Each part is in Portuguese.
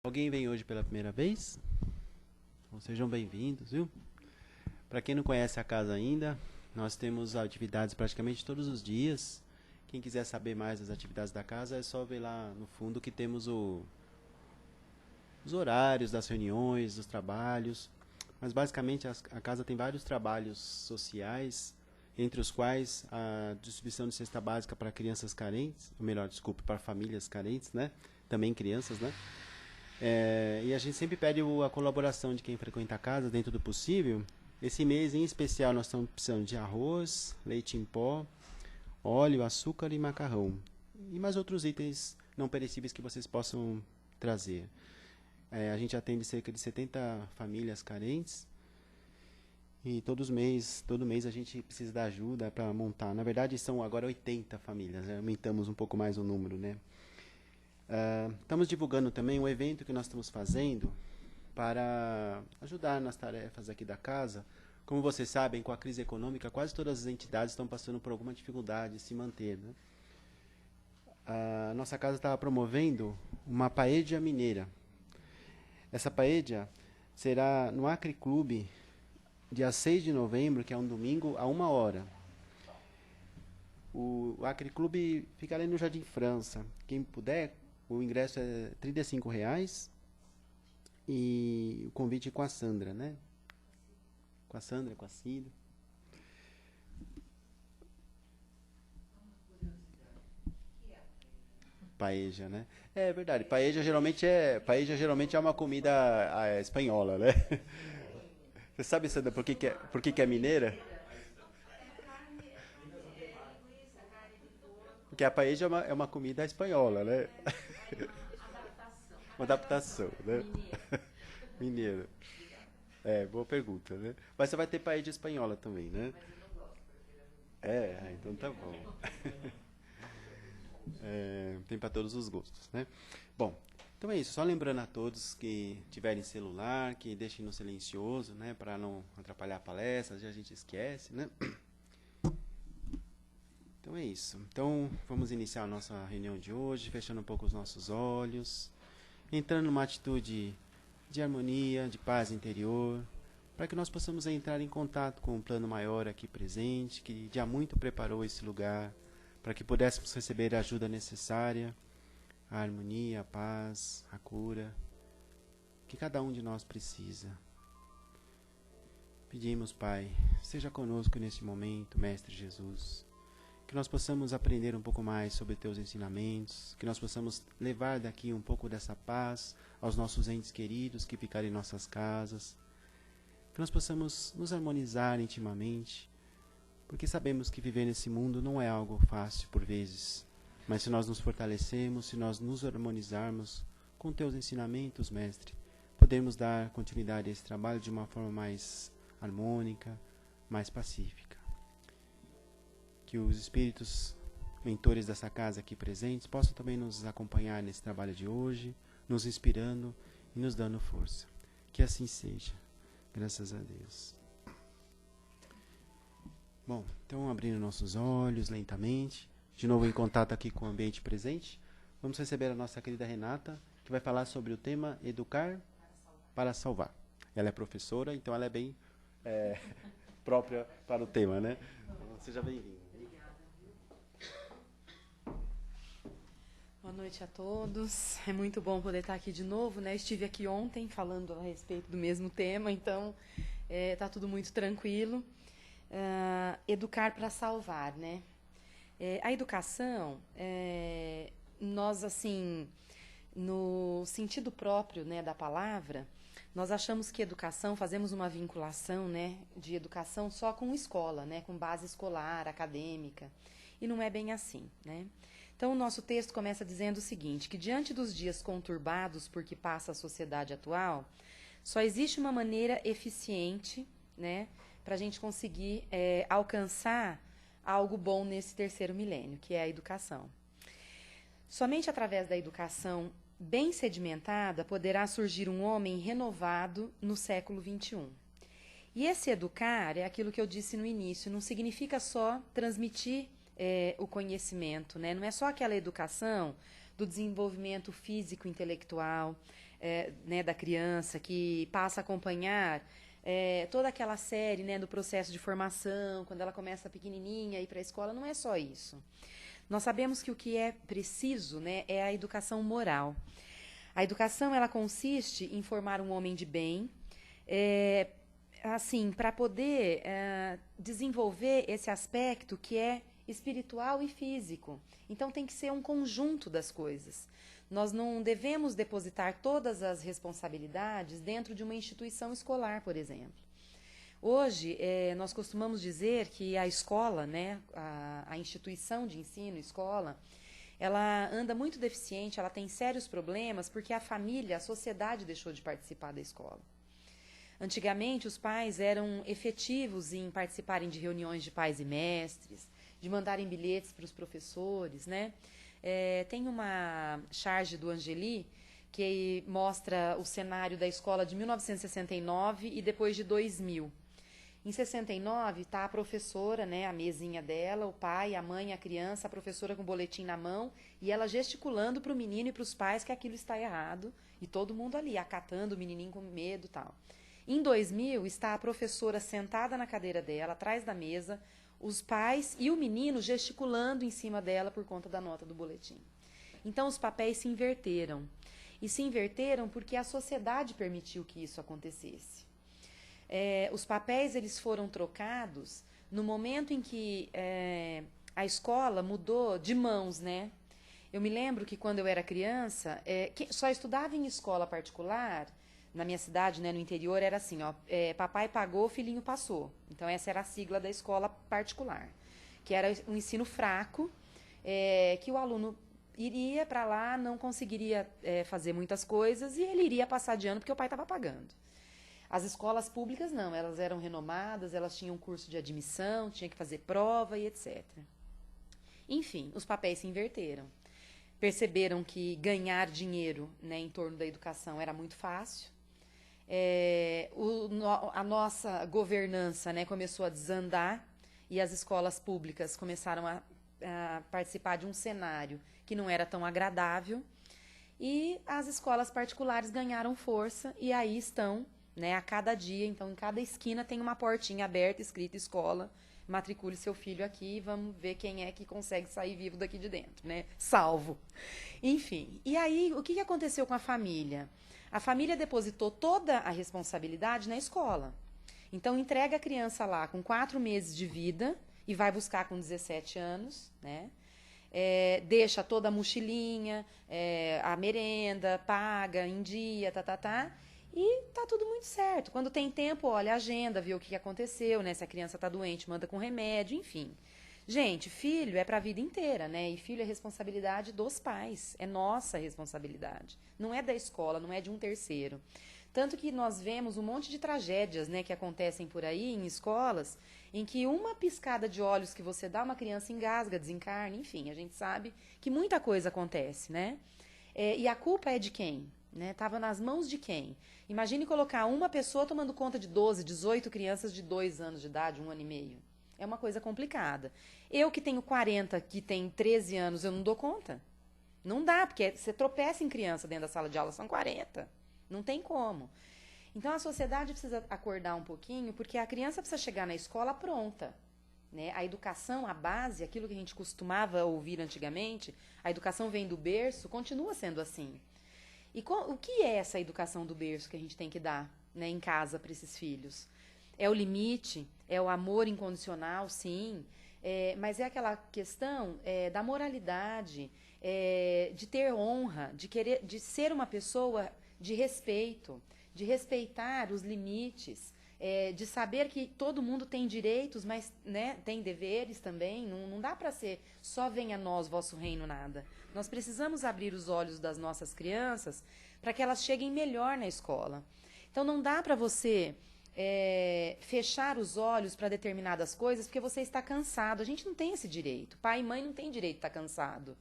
Alguém vem hoje pela primeira vez? Então, sejam bem-vindos, viu? Para quem não conhece a casa ainda, nós temos atividades praticamente todos os dias. Quem quiser saber mais das atividades da casa, é só ver lá no fundo que temos os horários das reuniões, dos trabalhos. Mas basicamente a casa tem vários trabalhos sociais, entre os quais a distribuição de cesta básica para crianças carentes, ou melhor, desculpe, para famílias carentes, né? Também crianças, né? E a gente sempre pede a colaboração de quem frequenta a casa, dentro do possível. Esse mês, em especial, nós estamos precisando de arroz, leite em pó, óleo, açúcar e macarrão. E mais outros itens não perecíveis que vocês possam trazer. A gente atende cerca de 70 famílias carentes. E todo mês a gente precisa da ajuda para montar. Na verdade, são agora 80 famílias. Aumentamos um pouco mais o número, né? Estamos divulgando também um evento que nós estamos fazendo para ajudar nas tarefas aqui da casa. Como vocês sabem, com a crise econômica, quase todas as entidades estão passando por alguma dificuldade de se manter, né? A nossa casa estava promovendo uma paella mineira. Essa paella será no Acre Clube, dia 6 de novembro, que é um domingo, a 1 hora. O Acre Clube fica ali no Jardim França. Quem puder, o ingresso é R$ 35 e o convite é com a Sandra, né? Com a Sandra, com a Cida. Paeja, né? É verdade. Paeja geralmente é uma comida espanhola, né? Você sabe, Sandra, por que é mineira? Porque a paeja é uma comida espanhola, né? Uma adaptação, né? Mineira. Boa pergunta, né? Mas você vai ter paella espanhola também, né? Então tá bom. Tem para todos os gostos, né? Bom, então é isso. Só lembrando a todos que tiverem celular, que deixem no silencioso, né? Para não atrapalhar a palestra, já a gente esquece, né? Então é isso. Então vamos iniciar a nossa reunião de hoje, fechando um pouco os nossos olhos, entrando numa atitude de harmonia, de paz interior, para que nós possamos entrar em contato com o plano maior aqui presente, que já muito preparou esse lugar, para que pudéssemos receber a ajuda necessária, a harmonia, a paz, a cura, que cada um de nós precisa. Pedimos, Pai, seja conosco neste momento, Mestre Jesus, que nós possamos aprender um pouco mais sobre teus ensinamentos, que nós possamos levar daqui um pouco dessa paz aos nossos entes queridos que ficarem em nossas casas, que nós possamos nos harmonizar intimamente, porque sabemos que viver nesse mundo não é algo fácil por vezes, mas se nós nos fortalecemos, se nós nos harmonizarmos com teus ensinamentos, Mestre, podemos dar continuidade a esse trabalho de uma forma mais harmônica, mais pacífica. Que os espíritos mentores dessa casa aqui presentes possam também nos acompanhar nesse trabalho de hoje, nos inspirando e nos dando força. Que assim seja. Graças a Deus. Bom, então abrindo nossos olhos lentamente, de novo em contato aqui com o ambiente presente, vamos receber a nossa querida Renata, que vai falar sobre o tema Educar para Salvar. Ela é professora, então ela é bem própria para o tema, né? Seja bem-vinda. Boa noite a todos. É muito bom poder estar aqui de novo, né? Estive aqui ontem falando a respeito do mesmo tema, então está tudo muito tranquilo. Educar para salvar, né? A educação, nós, assim, no sentido próprio, né, da palavra, nós achamos que educação, fazemos uma vinculação, né, de educação só com escola, né, com base escolar, acadêmica, e não é bem assim, né? Então, o nosso texto começa dizendo o seguinte, que diante dos dias conturbados por que passa a sociedade atual, só existe uma maneira eficiente, né, para a gente conseguir alcançar algo bom nesse terceiro milênio, que é a educação. Somente através da educação bem sedimentada poderá surgir um homem renovado no século XXI. E esse educar é aquilo que eu disse no início, não significa só transmitir o conhecimento, né? Não é só aquela educação do desenvolvimento físico, intelectual, né, da criança, que passa a acompanhar toda aquela série, né, do processo de formação, quando ela começa pequenininha a ir para a escola, não é só isso. Nós sabemos que o que é preciso, né, é a educação moral. A educação, ela consiste em formar um homem de bem, assim, para poder desenvolver esse aspecto que é espiritual e físico. Então, tem que ser um conjunto das coisas. Nós não devemos depositar todas as responsabilidades dentro de uma instituição escolar, por exemplo. Hoje, nós costumamos dizer que a escola, né, a instituição de ensino, escola, ela anda muito deficiente, ela tem sérios problemas porque a família, a sociedade deixou de participar da escola. Antigamente, os pais eram efetivos em participarem de reuniões de pais e mestres, de mandarem bilhetes para os professores, né? Tem uma charge do Angeli que mostra o cenário da escola de 1969 e depois de 2000. Em 69 está a professora, né, a mesinha dela, o pai, a mãe, a criança, a professora com o boletim na mão e ela gesticulando para o menino e para os pais que aquilo está errado e todo mundo ali acatando o menininho com medo e tal. Em 2000 está a professora sentada na cadeira dela, atrás da mesa, os pais e o menino gesticulando em cima dela por conta da nota do boletim. Então os papéis se inverteram. E se inverteram porque a sociedade permitiu que isso acontecesse. Os papéis eles foram trocados no momento em que a escola mudou de mãos, né? Eu me lembro que quando eu era criança, só estudava em escola particular, na minha cidade, né, no interior, era assim, ó, papai pagou, filhinho passou. Então essa era a sigla da escola particular, que era um ensino fraco, que o aluno iria para lá, não conseguiria fazer muitas coisas e ele iria passar de ano porque o pai estava pagando. As escolas públicas não, elas eram renomadas, elas tinham curso de admissão, tinha que fazer prova e etc. Enfim, os papéis se inverteram. Perceberam que ganhar dinheiro, né, em torno da educação era muito fácil. A nossa governança, né, começou a desandar e as escolas públicas começaram a participar de um cenário que não era tão agradável e as escolas particulares ganharam força e aí estão, né, a cada dia, então em cada esquina tem uma portinha aberta escrita escola, matricule seu filho aqui e vamos ver quem é que consegue sair vivo daqui de dentro, né, salvo. Enfim, e aí o que aconteceu com a família? A família depositou toda a responsabilidade na escola. Então, entrega a criança lá com 4 meses de vida e vai buscar com 17 anos, né? Deixa toda a mochilinha, a merenda, paga em dia, e tá tudo muito certo. Quando tem tempo, olha a agenda, vê o que aconteceu, né? Se a criança tá doente, manda com remédio, enfim. Gente, filho é para a vida inteira, né? E filho é responsabilidade dos pais, é nossa responsabilidade. Não é da escola, não é de um terceiro. Tanto que nós vemos um monte de tragédias, né, que acontecem por aí em escolas, em que uma piscada de olhos que você dá, uma criança engasga, desencarna, enfim, a gente sabe que muita coisa acontece, né? E a culpa é de quem? Né? Tava nas mãos de quem? Imagine colocar uma pessoa tomando conta de 12, 18 crianças de 2 anos de idade, 1 ano e meio. É uma coisa complicada. Eu que tenho 40, que tem 13 anos, eu não dou conta. Não dá, porque você tropeça em criança dentro da sala de aula, são 40. Não tem como. Então, a sociedade precisa acordar um pouquinho, porque a criança precisa chegar na escola pronta. Né? A educação, a base, aquilo que a gente costumava ouvir antigamente, a educação vem do berço, continua sendo assim. E o que é essa educação do berço que a gente tem que dar, né, em casa para esses filhos? É o limite, é o amor incondicional, sim, mas é aquela questão da moralidade, de ter honra, de ser uma pessoa de respeito, de respeitar os limites, de saber que todo mundo tem direitos, mas, né, tem deveres também. Não dá para ser só venha a nós, vosso reino, nada. Nós precisamos abrir os olhos das nossas crianças para que elas cheguem melhor na escola. Então, não dá para você fechar os olhos para determinadas coisas porque você está cansado. A gente não tem esse direito. Pai e mãe não tem direito de estar cansado.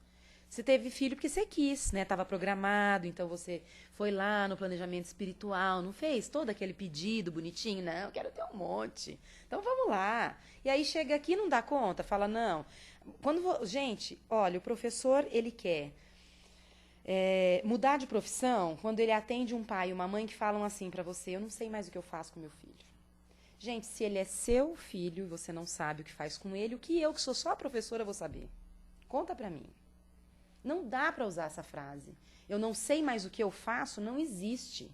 Você teve filho porque você quis, né? Estava programado, então você foi lá no planejamento espiritual, não fez todo aquele pedido bonitinho, não, eu quero ter um monte. Então vamos lá. E aí chega aqui e não dá conta, fala não. Gente, olha, o professor, ele quer Mudar de profissão, quando ele atende um pai e uma mãe que falam assim para você, eu não sei mais o que eu faço com meu filho. Gente, se ele é seu filho e você não sabe o que faz com ele, o que eu, que sou só a professora, vou saber? Conta para mim. Não dá para usar essa frase. Eu não sei mais o que eu faço, não existe.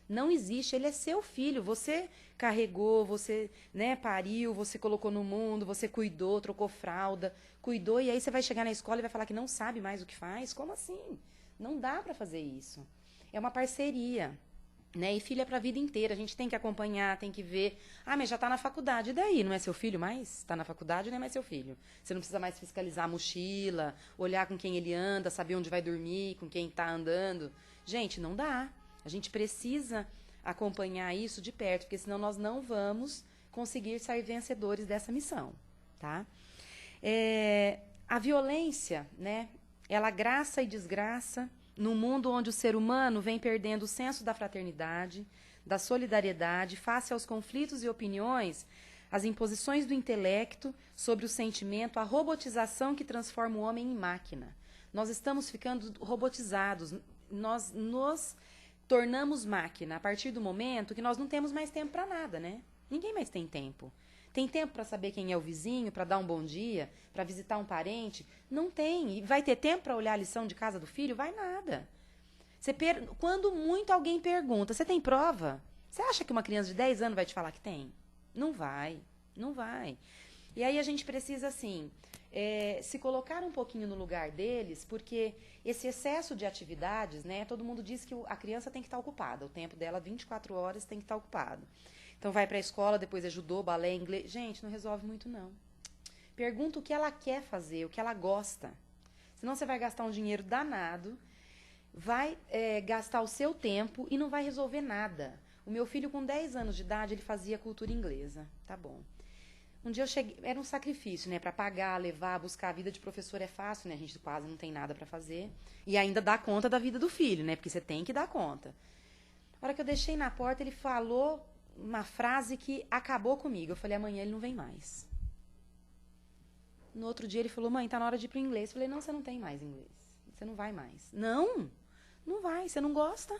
Não existe, ele é seu filho. Você carregou, você, né, pariu, você colocou no mundo, você cuidou, trocou fralda, cuidou, e aí você vai chegar na escola e vai falar que não sabe mais o que faz? Como assim? Não dá para fazer isso. É uma parceria. Né? E filho é para a vida inteira, a gente tem que acompanhar, tem que ver. Ah, mas já está na faculdade, e daí? Não é seu filho mais? Está na faculdade, não é mais seu filho. Você não precisa mais fiscalizar a mochila, olhar com quem ele anda, saber onde vai dormir, com quem está andando. Gente, não dá. A gente precisa acompanhar isso de perto, porque senão nós não vamos conseguir sair vencedores dessa missão. Tá? A violência, né? Ela graça e desgraça num mundo onde o ser humano vem perdendo o senso da fraternidade, da solidariedade, face aos conflitos e opiniões, as imposições do intelecto sobre o sentimento, a robotização que transforma o homem em máquina. Nós estamos ficando robotizados, nós nos tornamos máquina a partir do momento que nós não temos mais tempo para nada, né? Ninguém mais tem tempo. Tem tempo para saber quem é o vizinho, para dar um bom dia, para visitar um parente? Não tem. E vai ter tempo para olhar a lição de casa do filho? Vai nada. Quando muito alguém pergunta, você tem prova? Você acha que uma criança de 10 anos vai te falar que tem? Não vai. Não vai. E aí a gente precisa, assim, se colocar um pouquinho no lugar deles, porque esse excesso de atividades, né? Todo mundo diz que a criança tem que estar ocupada. O tempo dela, 24 horas, tem que estar ocupado. Então vai para a escola, depois é judô, balé, inglês. Gente, não resolve muito não. Pergunta o que ela quer fazer, o que ela gosta. Senão você vai gastar um dinheiro danado, vai gastar o seu tempo e não vai resolver nada. O meu filho com 10 anos de idade, ele fazia cultura inglesa. Tá bom. Um dia eu cheguei, era um sacrifício, né? Para pagar, levar, buscar. A vida de professor é fácil, né? A gente quase não tem nada para fazer. E ainda dá conta da vida do filho, né? Porque você tem que dar conta. A hora que eu deixei na porta, ele falou uma frase que acabou comigo. Eu falei, amanhã ele não vem mais. No outro dia ele falou, mãe, tá na hora de ir pro inglês. Eu falei, não, você não tem mais inglês. Você não vai mais. Não, não vai. Você não gosta.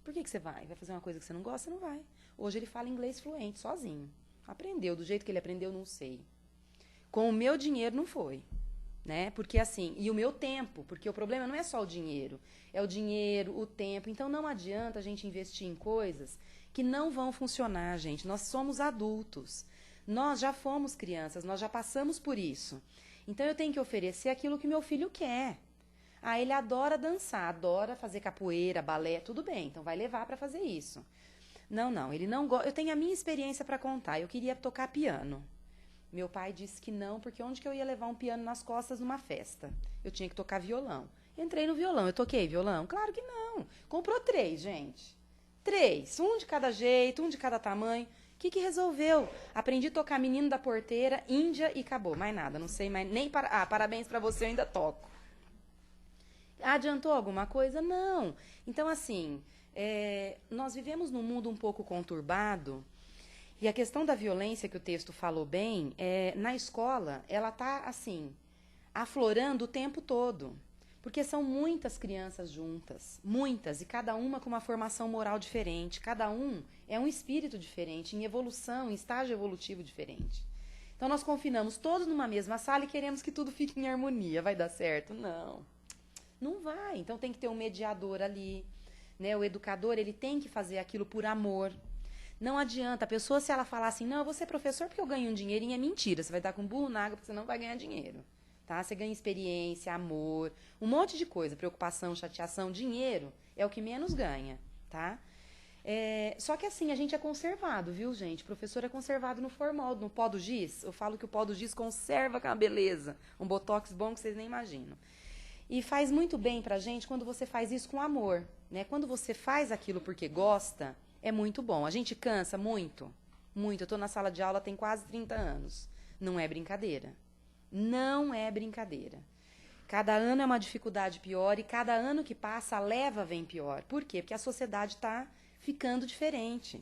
Por que você vai? Vai fazer uma coisa que você não gosta? Você não vai. Hoje ele fala inglês fluente, sozinho. Aprendeu. Do jeito que ele aprendeu, não sei. Com o meu dinheiro, não foi. Né? Porque assim, e o meu tempo, porque o problema não é só o dinheiro. É o dinheiro, o tempo. Então não adianta a gente investir em coisas que não vão funcionar, gente. Nós somos adultos. Nós já fomos crianças, nós já passamos por isso. Então eu tenho que oferecer aquilo que meu filho quer. Ah, ele adora dançar, adora fazer capoeira, balé, tudo bem. Então vai levar para fazer isso. Não, ele não gosta. Eu tenho a minha experiência para contar. Eu queria tocar piano. Meu pai disse que não, porque onde que eu ia levar um piano nas costas numa festa? Eu tinha que tocar violão. Entrei no violão. Eu toquei violão? Claro que não. Comprou 3, gente. 3, um de cada jeito, um de cada tamanho. O que resolveu? Aprendi a tocar Menino da Porteira, Índia e acabou. Mais nada, não sei mais nem parabéns para você, eu ainda toco. Adiantou alguma coisa? Não. Então, assim, nós vivemos num mundo um pouco conturbado e a questão da violência que o texto falou bem, na escola, ela está, assim, aflorando o tempo todo. Porque são muitas crianças juntas, muitas, e cada uma com uma formação moral diferente. Cada um é um espírito diferente, em evolução, em estágio evolutivo diferente. Então nós confinamos todos numa mesma sala e queremos que tudo fique em harmonia. Vai dar certo? Não. Não vai. Então tem que ter um mediador ali. Né? O educador, ele tem que fazer aquilo por amor. Não adianta. A pessoa, se ela falar assim, não, eu vou ser professor porque eu ganho um dinheirinho, é mentira. Você vai estar com burro na água porque você não vai ganhar dinheiro. Tá? Você ganha experiência, amor, um monte de coisa, preocupação, chateação, dinheiro é o que menos ganha, tá? Só que assim, a gente é conservado, viu, gente? O professor é conservado no formol, no pó do giz. Eu falo que o pó do giz conserva com a beleza. Um botox bom que vocês nem imaginam. E faz muito bem pra gente quando você faz isso com amor, né? Quando você faz aquilo porque gosta, é muito bom. A gente cansa muito, muito. Eu tô na sala de aula tem quase 30 anos. Não é brincadeira. Não é brincadeira. Cada ano é uma dificuldade pior e cada ano que passa a leva vem pior. Por quê? Porque a sociedade está ficando diferente.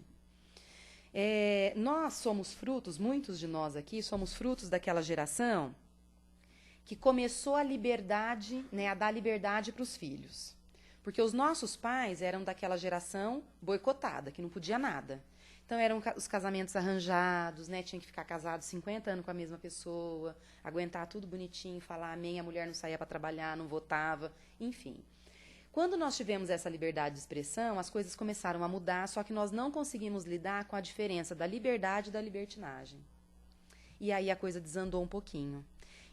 Nós somos frutos, muitos de nós aqui, somos frutos daquela geração que começou a liberdade, né, a dar liberdade para os filhos. Porque os nossos pais eram daquela geração boicotada, que não podia nada. Então, eram os casamentos arranjados, né? Tinha que ficar casado 50 anos com a mesma pessoa, aguentar tudo bonitinho, falar amém, a mulher não saía para trabalhar, não votava, enfim. Quando nós tivemos essa liberdade de expressão, as coisas começaram a mudar, só que nós não conseguimos lidar com a diferença da liberdade e da libertinagem. E aí a coisa desandou um pouquinho.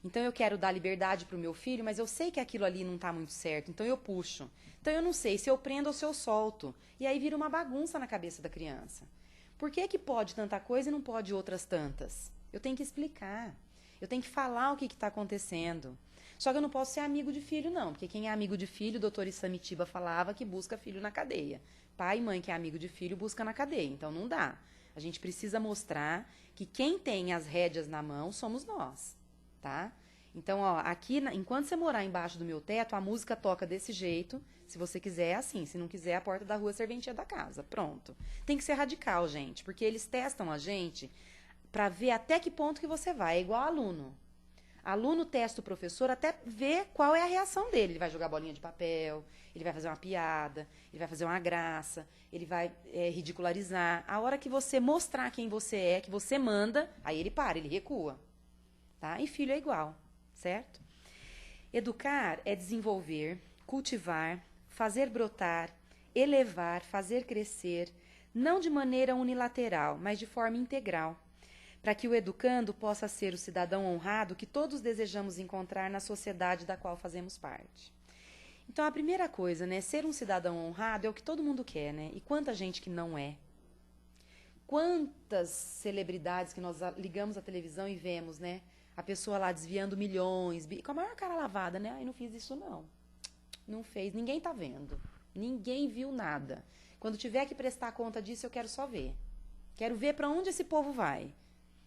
Então, eu quero dar liberdade para o meu filho, mas eu sei que aquilo ali não está muito certo, então eu puxo. Então, eu não sei se eu prendo ou se eu solto. E aí vira uma bagunça na cabeça da criança. Por que que pode tanta coisa e não pode outras tantas? Eu tenho que explicar. Eu tenho que falar o que está acontecendo. Só que eu não posso ser amigo de filho, não. Porque quem é amigo de filho, o doutor Isamitiba falava que busca filho na cadeia. Pai e mãe que é amigo de filho, busca na cadeia. Então, não dá. A gente precisa mostrar que quem tem as rédeas na mão somos nós. Tá? Então, ó, aqui, enquanto você morar embaixo do meu teto, a música toca desse jeito. Se você quiser, é assim. Se não quiser, a porta da rua, serventia da casa. Pronto. Tem que ser radical, gente. Porque eles testam a gente para ver até que ponto que você vai. É igual aluno. Aluno testa o professor até ver qual é a reação dele. Ele vai jogar bolinha de papel, ele vai fazer uma piada, ele vai fazer uma graça, ele vai ridicularizar. A hora que você mostrar quem você é, que você manda, aí ele para, ele recua. Tá? E filho é igual, certo? Educar é desenvolver, cultivar, fazer brotar, elevar, fazer crescer, não de maneira unilateral, mas de forma integral, para que o educando possa ser o cidadão honrado que todos desejamos encontrar na sociedade da qual fazemos parte. Então, a primeira coisa, né, ser um cidadão honrado é o que todo mundo quer, né? E quanta gente que não é. Quantas celebridades que nós ligamos à televisão e vemos, né? A pessoa lá desviando milhões, com a maior cara lavada, né? Ai, não fiz isso, não. Não fez, ninguém tá vendo. Ninguém viu nada. Quando tiver que prestar conta disso, eu quero só ver. Quero ver para onde esse povo vai.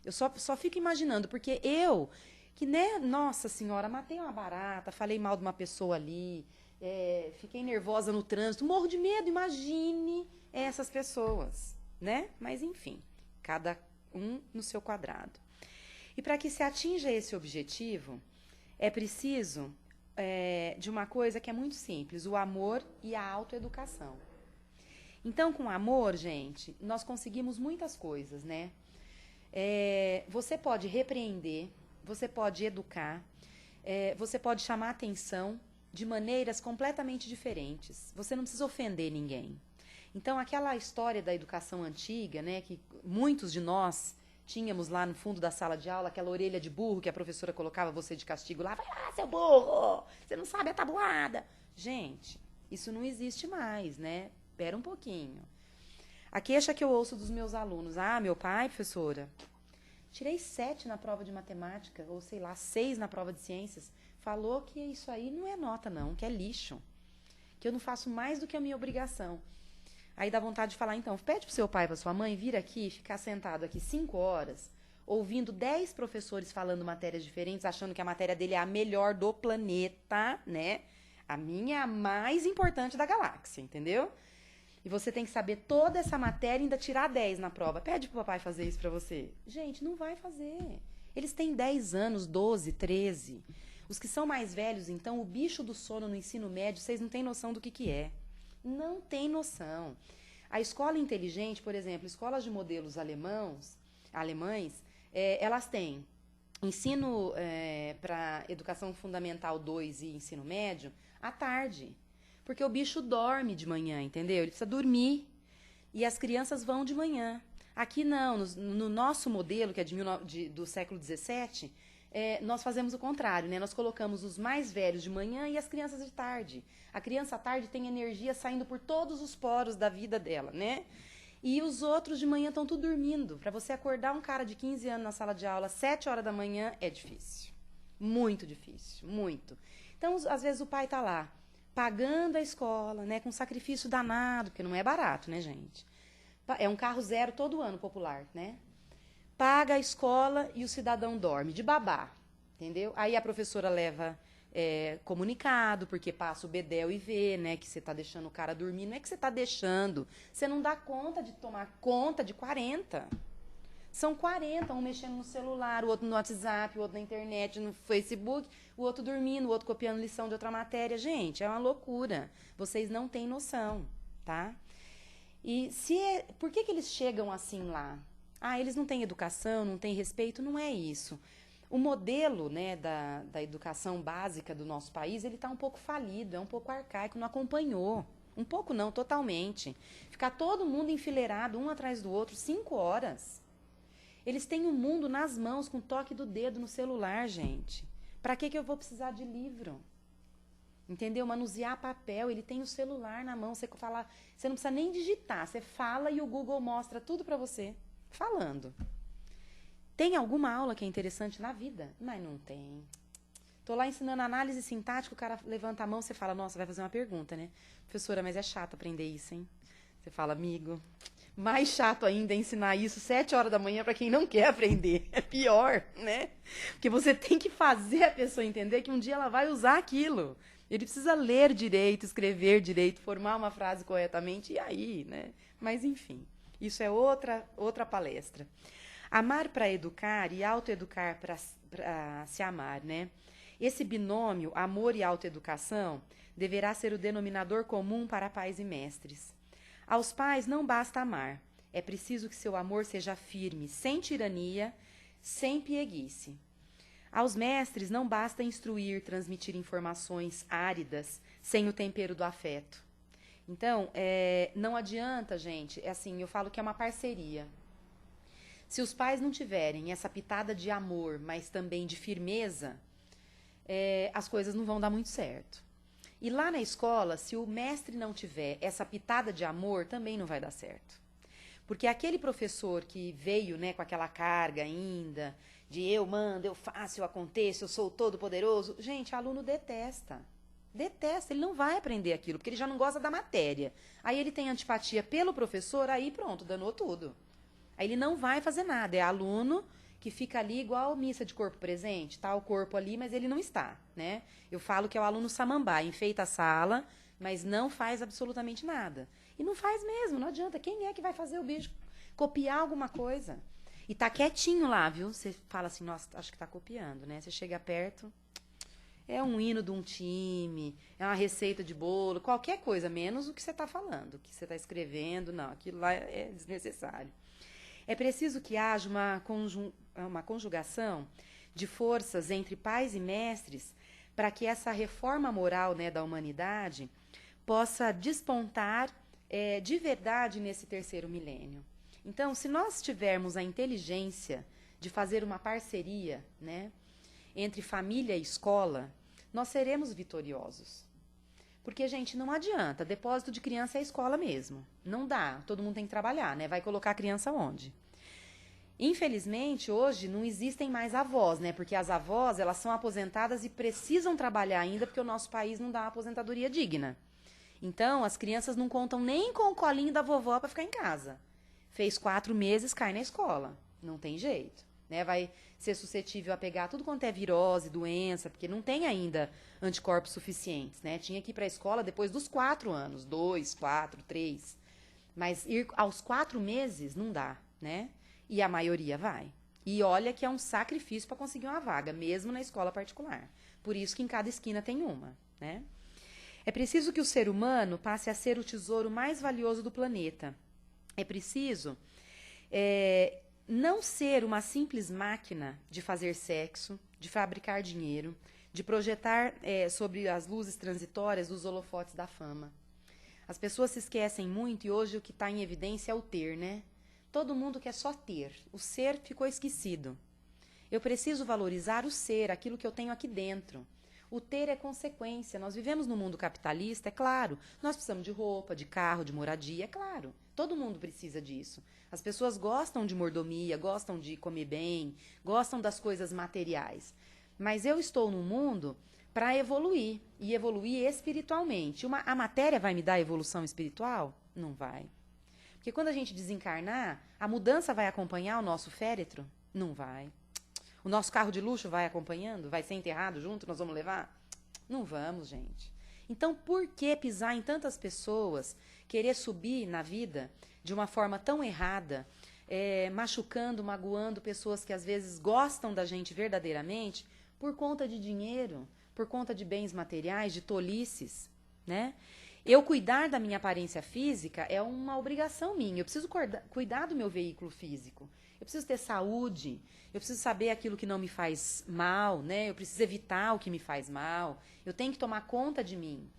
Eu só fico imaginando, porque eu, que, né, nossa senhora, matei uma barata, falei mal de uma pessoa ali, fiquei nervosa no trânsito, morro de medo, imagine essas pessoas, né? Mas, enfim, cada um no seu quadrado. E para que se atinja esse objetivo, é preciso de uma coisa que é muito simples, o amor e a autoeducação. Então, com amor, gente, nós conseguimos muitas coisas, né? Você pode repreender, você pode educar, você pode chamar atenção de maneiras completamente diferentes. Você não precisa ofender ninguém. Então, aquela história da educação antiga, né, que muitos de nós tínhamos lá no fundo da sala de aula, aquela orelha de burro que a professora colocava você de castigo lá, vai lá, seu burro, você não sabe a tabuada. Gente, isso não existe mais, né? Espera um pouquinho. A queixa que eu ouço dos meus alunos, meu pai, professora, tirei 7 na prova de matemática, ou sei lá, 6 na prova de ciências, falou que isso aí não é nota não, que é lixo, que eu não faço mais do que a minha obrigação. Aí dá vontade de falar, então, pede pro seu pai, pra sua mãe, vir aqui, ficar sentado aqui 5 horas, ouvindo 10 professores falando matérias diferentes, achando que a matéria dele é a melhor do planeta, né? A minha é a mais importante da galáxia, entendeu? E você tem que saber toda essa matéria e ainda tirar 10 na prova. Pede pro papai fazer isso pra você. Gente, não vai fazer. Eles têm 10 anos, 12, 13. Os que são mais velhos, então, o bicho do sono no ensino médio, vocês não têm noção do que é. Não tem noção. A escola inteligente, por exemplo, escolas de modelos alemães, elas têm ensino para educação fundamental 2 e ensino médio à tarde. Porque o bicho dorme de manhã, entendeu? Ele precisa dormir. E as crianças vão de manhã. Aqui não, no nosso modelo, que é do século XVII, nós fazemos o contrário, né? Nós colocamos os mais velhos de manhã e as crianças de tarde. A criança à tarde tem energia saindo por todos os poros da vida dela, né? E os outros de manhã estão tudo dormindo. Para você acordar um cara de 15 anos na sala de aula às 7 horas da manhã é difícil. Muito difícil, muito. Então, às vezes o pai tá lá, pagando a escola, né? Com sacrifício danado, porque não é barato, né, gente? É um carro zero todo ano popular, né? Paga a escola e o cidadão dorme, de babá, entendeu? Aí a professora leva comunicado, porque passa o bedel e vê, né, que você tá deixando o cara dormir. Não é que você tá deixando, você não dá conta de tomar conta de 40. São 40, um mexendo no celular, o outro no WhatsApp, o outro na internet, no Facebook, o outro dormindo, o outro copiando lição de outra matéria. Gente, é uma loucura. Vocês não têm noção, tá? E por que eles chegam assim lá? Ah, eles não têm educação, não têm respeito? Não é isso. O modelo, né, da educação básica do nosso país, ele está um pouco falido, é um pouco arcaico, não acompanhou. Um pouco não, totalmente. Ficar todo mundo enfileirado, um atrás do outro, 5 horas. Eles têm o mundo nas mãos, com o toque do dedo no celular, gente. Para que eu vou precisar de livro? Entendeu? Manusear papel, ele tem o celular na mão, você não precisa nem digitar, você fala e o Google mostra tudo para você, falando. Tem alguma aula que é interessante na vida? Mas não tem. Tô lá ensinando análise sintática, o cara levanta a mão, você fala, nossa, vai fazer uma pergunta, né? Professora, mas é chato aprender isso, hein? Você fala, amigo, mais chato ainda é ensinar isso 7 horas da manhã para quem não quer aprender. É pior, né? Porque você tem que fazer a pessoa entender que um dia ela vai usar aquilo. Ele precisa ler direito, escrever direito, formar uma frase corretamente, e aí, né? Mas, enfim, isso é outra palestra. Amar para educar e autoeducar para se amar, né? Esse binômio, amor e autoeducação, deverá ser o denominador comum para pais e mestres. Aos pais não basta amar, é preciso que seu amor seja firme, sem tirania, sem pieguice. Aos mestres não basta instruir, transmitir informações áridas, sem o tempero do afeto. Então, não adianta, gente, eu falo que é uma parceria. Se os pais não tiverem essa pitada de amor, mas também de firmeza, as coisas não vão dar muito certo. E lá na escola, se o mestre não tiver essa pitada de amor, também não vai dar certo. Porque aquele professor que veio, né, com aquela carga ainda, de eu mando, eu faço, eu aconteço, eu sou todo poderoso, gente, aluno detesta. Detesta, ele não vai aprender aquilo, porque ele já não gosta da matéria. Aí ele tem antipatia pelo professor, aí pronto, danou tudo. Aí ele não vai fazer nada, é aluno que fica ali igual missa de corpo presente, tá o corpo ali, mas ele não está, né? Eu falo que é o aluno samambaia, enfeita a sala, mas não faz absolutamente nada. E não faz mesmo, não adianta. Quem é que vai fazer o bicho copiar alguma coisa? E tá quietinho lá, viu? Você fala assim, nossa, acho que tá copiando, né? Você chega perto, é um hino de um time, é uma receita de bolo, qualquer coisa, menos o que você tá falando, o que você tá escrevendo, não, aquilo lá é desnecessário. É preciso que haja uma conjugação de forças entre pais e mestres para que essa reforma moral, né, da humanidade possa despontar de verdade nesse terceiro milênio. Então, se nós tivermos a inteligência de fazer uma parceria, né, entre família e escola, nós seremos vitoriosos. Porque, gente, não adianta. Depósito de criança é a escola mesmo. Não dá. Todo mundo tem que trabalhar, né? Vai colocar a criança onde? Infelizmente, hoje não existem mais avós, né? Porque as avós, elas são aposentadas e precisam trabalhar ainda porque o nosso país não dá uma aposentadoria digna. Então, as crianças não contam nem com o colinho da vovó para ficar em casa. Fez 4 meses, cai na escola. Não tem jeito, né? Vai ser suscetível a pegar tudo quanto é virose, doença, porque não tem ainda anticorpos suficientes, né? Tinha que ir para a escola depois dos 4 anos, 2, 4, 3. Mas ir aos 4 meses não dá, né? E a maioria vai. E olha que é um sacrifício para conseguir uma vaga, mesmo na escola particular. Por isso que em cada esquina tem uma, né? É preciso que o ser humano passe a ser o tesouro mais valioso do planeta. É preciso não ser uma simples máquina de fazer sexo, de fabricar dinheiro, de projetar sobre as luzes transitórias os holofotes da fama. As pessoas se esquecem muito e hoje o que está em evidência é o ter, né? Todo mundo quer só ter. O ser ficou esquecido. Eu preciso valorizar o ser, aquilo que eu tenho aqui dentro. O ter é consequência. Nós vivemos no mundo capitalista, é claro. Nós precisamos de roupa, de carro, de moradia, é claro. Todo mundo precisa disso. As pessoas gostam de mordomia, gostam de comer bem, gostam das coisas materiais. Mas eu estou no mundo para evoluir, e evoluir espiritualmente. A matéria vai me dar evolução espiritual? Não vai. Porque quando a gente desencarnar, a mudança vai acompanhar o nosso féretro? Não vai. O nosso carro de luxo vai acompanhando? Vai ser enterrado junto? Nós vamos levar? Não vamos, gente. Então, por que pisar em tantas pessoas, querer subir na vida de uma forma tão errada, machucando, magoando pessoas que às vezes gostam da gente verdadeiramente por conta de dinheiro, por conta de bens materiais, de tolices, né? Eu cuidar da minha aparência física é uma obrigação minha. Eu preciso cuidar do meu veículo físico. Eu preciso ter saúde. Eu preciso saber aquilo que não me faz mal, né? Eu preciso evitar o que me faz mal. Eu tenho que tomar conta de mim.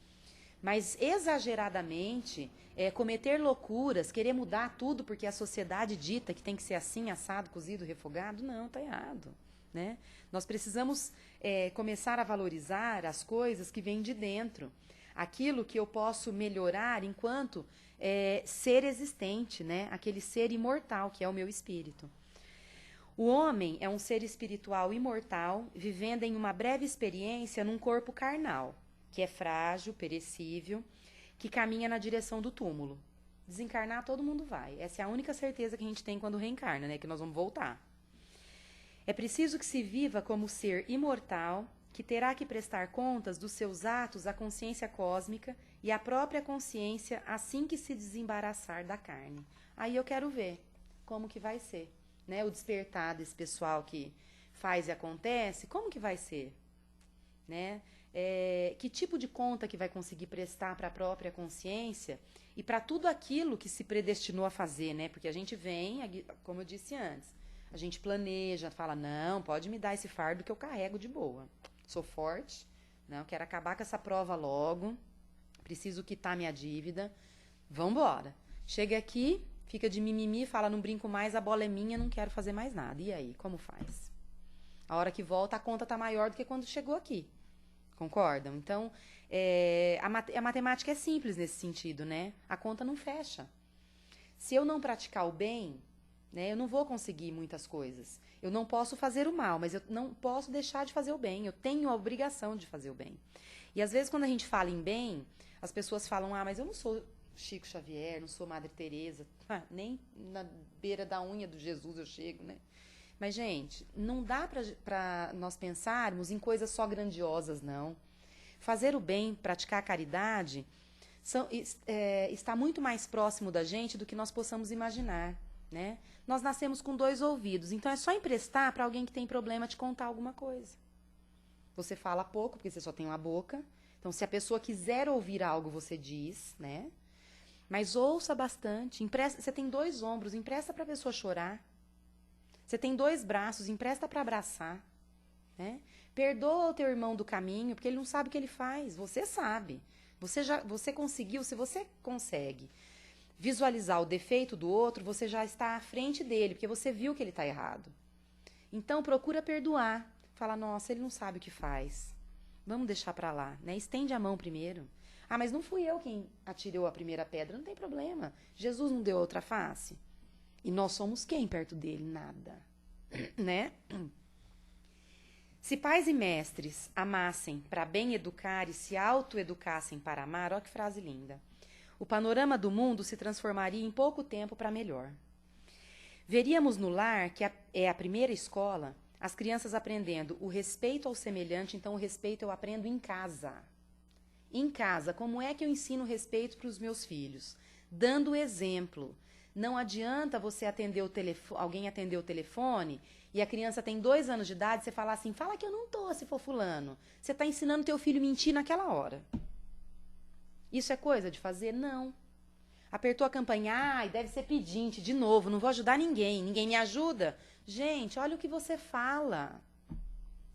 Mas exageradamente, cometer loucuras, querer mudar tudo porque a sociedade dita que tem que ser assim, assado, cozido, refogado, não, tá errado, né? Nós precisamos começar a valorizar as coisas que vêm de dentro. Aquilo que eu posso melhorar enquanto ser existente, né? Aquele ser imortal que é o meu espírito. O homem é um ser espiritual imortal, vivendo em uma breve experiência num corpo carnal, que é frágil, perecível, que caminha na direção do túmulo. Desencarnar todo mundo vai. Essa é a única certeza que a gente tem quando reencarna, né? Que nós vamos voltar. É preciso que se viva como ser imortal, que terá que prestar contas dos seus atos à consciência cósmica e à própria consciência assim que se desembaraçar da carne. Aí eu quero ver como que vai ser, né? O despertar desse pessoal que faz e acontece, como que vai ser, né? Que tipo de conta que vai conseguir prestar para a própria consciência e para tudo aquilo que se predestinou a fazer, né? Porque a gente vem, como eu disse antes, a gente planeja, fala, não, pode me dar esse fardo que eu carrego de boa. Sou forte, não, quero acabar com essa prova logo, preciso quitar minha dívida, vambora. Chega aqui, fica de mimimi, fala, não brinco mais, a bola é minha, não quero fazer mais nada. E aí, como faz? A hora que volta, a conta tá maior do que quando chegou aqui. Concordam? Então, a matemática é simples nesse sentido, né? A conta não fecha. Se eu não praticar o bem, né, eu não vou conseguir muitas coisas. Eu não posso fazer o mal, mas eu não posso deixar de fazer o bem. Eu tenho a obrigação de fazer o bem. E às vezes, quando a gente fala em bem, as pessoas falam, mas eu não sou Chico Xavier, não sou Madre Teresa, nem na beira da unha do Jesus eu chego, né? Mas, gente, não dá para nós pensarmos em coisas só grandiosas, não. Fazer o bem, praticar a caridade, está muito mais próximo da gente do que nós possamos imaginar, né? Nós nascemos com 2 ouvidos, então é só emprestar para alguém que tem problema te contar alguma coisa. Você fala pouco, porque você só tem uma boca. Então, se a pessoa quiser ouvir algo, você diz, né? Mas ouça bastante. Você tem 2 ombros, empresta para a pessoa chorar. Você tem 2 braços, empresta para abraçar, né? Perdoa o teu irmão do caminho, porque ele não sabe o que ele faz. Você sabe. Você conseguiu, se você consegue visualizar o defeito do outro, você já está à frente dele, porque você viu que ele está errado. Então, procura perdoar. Fala, nossa, ele não sabe o que faz. Vamos deixar para lá, né? Estende a mão primeiro. Mas não fui eu quem atirou a primeira pedra. Não tem problema. Jesus não deu outra face. E nós somos quem perto dele? Nada. Né? Se pais e mestres amassem para bem educar e se autoeducassem para amar, olha que frase linda. O panorama do mundo se transformaria em pouco tempo para melhor. Veríamos no lar, que é a primeira escola, as crianças aprendendo o respeito ao semelhante, então o respeito eu aprendo em casa. Em casa, como é que eu ensino respeito para os meus filhos? Dando exemplo. Não adianta você alguém atender o telefone e a criança tem 2 anos de idade, você falar assim, fala que eu não tô, se for fulano. Você está ensinando teu filho a mentir naquela hora. Isso é coisa de fazer? Não. Apertou a campainha, deve ser pedinte, de novo, não vou ajudar ninguém me ajuda. Gente, olha o que você fala,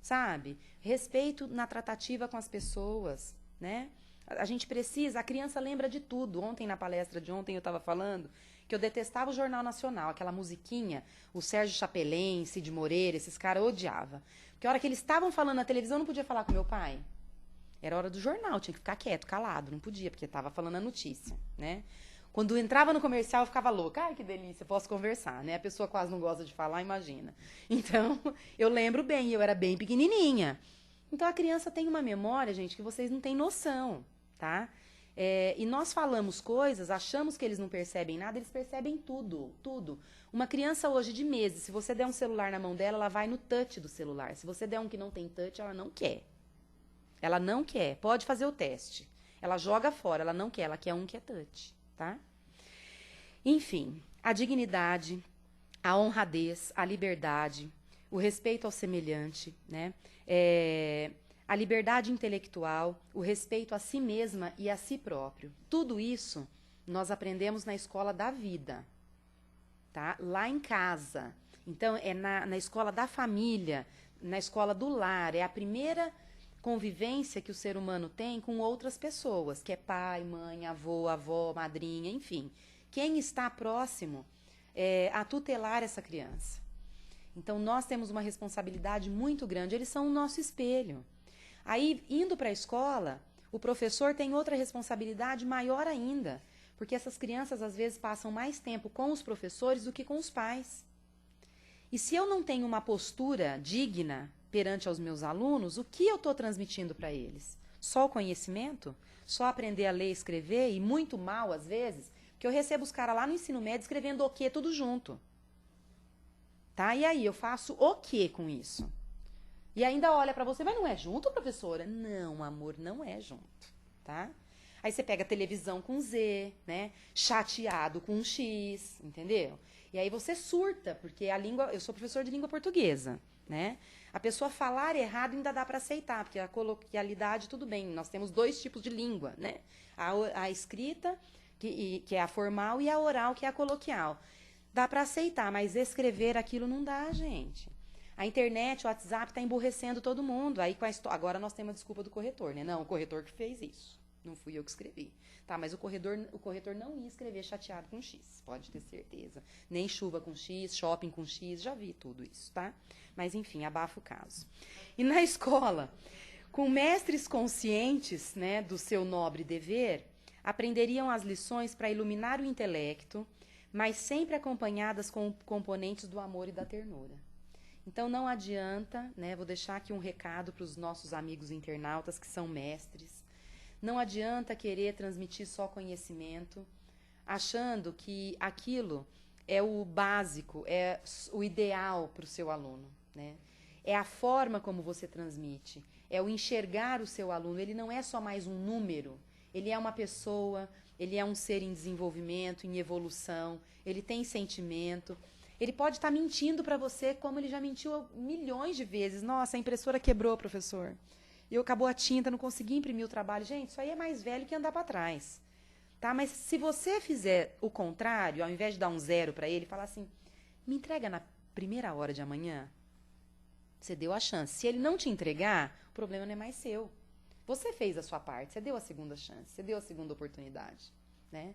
sabe? Respeito na tratativa com as pessoas, né? A gente precisa, a criança lembra de tudo. Ontem, na palestra de ontem, eu estava falando que eu detestava o Jornal Nacional, aquela musiquinha, o Sérgio Chapelin, Cid Moreira, esses caras eu odiava. Porque a hora que eles estavam falando na televisão, eu não podia falar com meu pai. Era hora do jornal, tinha que ficar quieto, calado, não podia, porque estava falando a notícia, né? Quando entrava no comercial, eu ficava louca. Ai, que delícia, posso conversar, né? A pessoa quase não gosta de falar, imagina. Então, eu lembro bem, eu era bem pequenininha. Então, a criança tem uma memória, gente, que vocês não têm noção, tá? E nós falamos coisas, achamos que eles não percebem nada, eles percebem tudo, tudo. Uma criança hoje de meses, se você der um celular na mão dela, ela vai no touch do celular. Se você der um que não tem touch, ela não quer. Ela não quer. Pode fazer o teste. Ela joga fora, ela não quer. Ela quer um que é touch, tá? Enfim, a dignidade, a honradez, a liberdade, o respeito ao semelhante, né? A liberdade intelectual, o respeito a si mesma e a si próprio. Tudo isso nós aprendemos na escola da vida, tá? Lá em casa. Então, é na escola da família, na escola do lar. É a primeira convivência que o ser humano tem com outras pessoas, que é pai, mãe, avô, avó, madrinha, enfim. Quem está próximo a tutelar essa criança. Então, nós temos uma responsabilidade muito grande. Eles são o nosso espelho. Aí, indo para a escola, o professor tem outra responsabilidade maior ainda, porque essas crianças, às vezes, passam mais tempo com os professores do que com os pais. E se eu não tenho uma postura digna perante aos meus alunos, o que eu estou transmitindo para eles? Só o conhecimento? Só aprender a ler e escrever? E muito mal, às vezes, porque eu recebo os caras lá no ensino médio escrevendo o quê tudo junto. Tá? E aí, eu faço o quê com isso? E ainda olha para você, mas não é junto, professora? Não, amor, não é junto, tá? Aí você pega televisão com Z, né? Chateado com X, entendeu? E aí você surta, porque a língua... Eu sou professor de língua portuguesa, né? A pessoa falar errado ainda dá para aceitar, porque a coloquialidade, tudo bem. Nós temos 2 tipos de língua, né? A escrita, que é a formal, e a oral, que é a coloquial. Dá para aceitar, mas escrever aquilo não dá, gente. A internet, o WhatsApp está emburrecendo todo mundo. Aí, agora nós temos a desculpa do corretor, né? Não, o corretor que fez isso. Não fui eu que escrevi. Tá, mas o corretor não ia escrever chateado com X, pode ter certeza. Nem chuva com X, shopping com X, já vi tudo isso, tá? Mas, enfim, abafa o caso. E na escola, com mestres conscientes, né, do seu nobre dever, aprenderiam as lições para iluminar o intelecto, mas sempre acompanhadas com componentes do amor e da ternura. Então, não adianta, né, vou deixar aqui um recado para os nossos amigos internautas que são mestres. Não adianta querer transmitir só conhecimento, achando que aquilo é o básico, é o ideal para o seu aluno, né? É a forma como você transmite, é o enxergar o seu aluno. Ele não é só mais um número, ele é uma pessoa, ele é um ser em desenvolvimento, em evolução, ele tem sentimento. Ele pode estar mentindo para você como ele já mentiu milhões de vezes. Nossa, a impressora quebrou, professor. E acabou a tinta, não consegui imprimir o trabalho. Gente, isso aí é mais velho que andar para trás. Tá? Mas se você fizer o contrário, ao invés de dar um 0 para ele, falar assim, me entrega na primeira hora de amanhã, você deu a chance. Se ele não te entregar, o problema não é mais seu. Você fez a sua parte, você deu a segunda chance, você deu a segunda oportunidade. Né?